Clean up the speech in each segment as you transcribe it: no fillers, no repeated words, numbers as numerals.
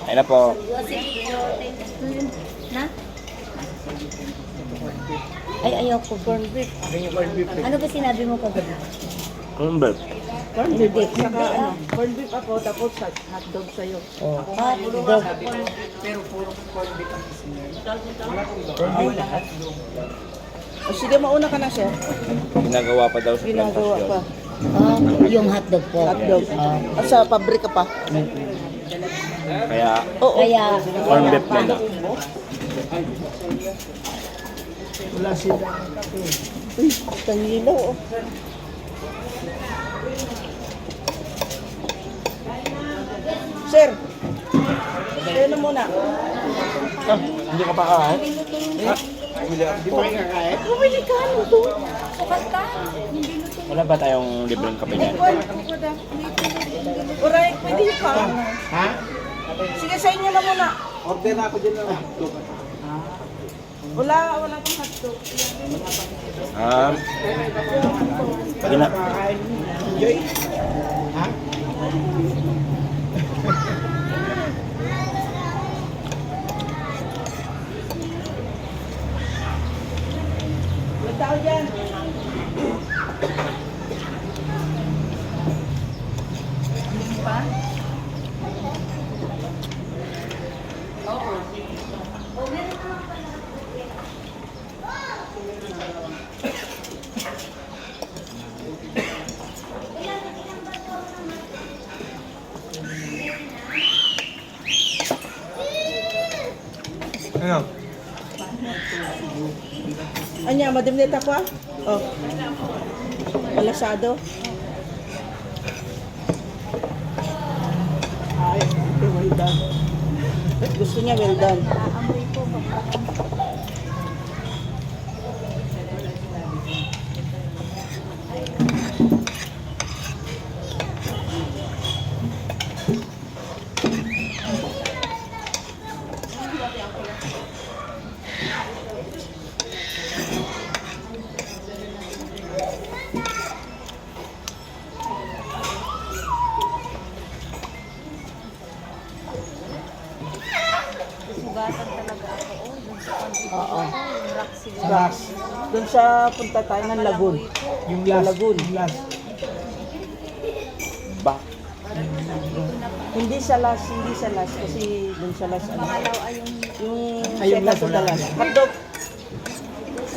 Ayun na po. Na? Ay, ayaw ko. Corn beef. Ano ba sinabi mo kagabi? Corn beef. Corn beef. Saka ano, corn beef ako, tapos hotdog sa'yo. Oh. Hotdog. Pero puro corn beef ang o sige, mauna ka na, sir. Ginagawa pa daw sa Ginagawa pa. plantasyon. Yung hotdog po. Hotdog. Sa pabrika pa. Kaya, Oo. Kaya, corn beef na lang. Wala sila. Uy, tangilo. Oh. Sir, kayo na muna. Ah, hindi ka pa kakain? Hindi pa kayo kakain? Bumili ka ano to? Wala ba tayong libreng kape dyan? Alright, pwede yung pa. Ha? Sige, sa inyo na muna. Order na ako dyan na. Wala pang hotdog. Pag na. Enjoy. Ha? Wala tao dyan. Pa? Ano? Anya, madimlit ako ah. Oh. Malasado. Ay, okay, well done. Gusto niya well done. Oo. Rocks. Doon sa punta tayo ng Lagoon. Yung last. Lagoon. Yung last. Ba? Hindi sa last kasi doon sa last ano. Yung Ay, yung second last, to the wala. last. Hotdog.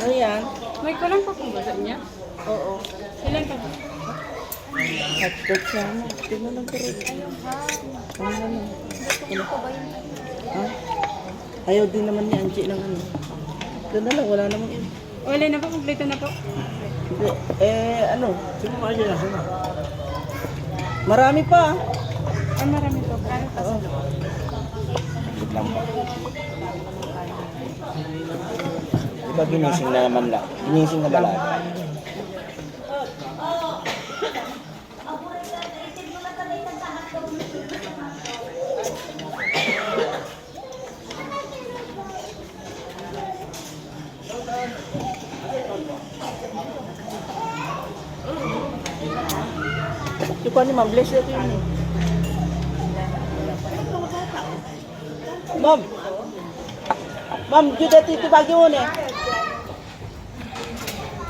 Ano yan? May kulang pa kung basa niya? Oo. Ilan pa? Hotdog sana. Tingnan lang pero. Ano naman? Ha? Ayaw din naman ni Angie ng ano. Doon na lang, wala namang yun. Wala na po, kompleto na po. Hindi. Ano? Sino mga dyan? Sino? Marami pa. Ah, marami po. Kano pa sa loob? Wait lang pa. Di ba ginising na naman lang? Ginising na ba lahat? Yung pa ni Ma'am, bless ito yun eh. Ma'am! Ma'am, juda titi bagi mo eh.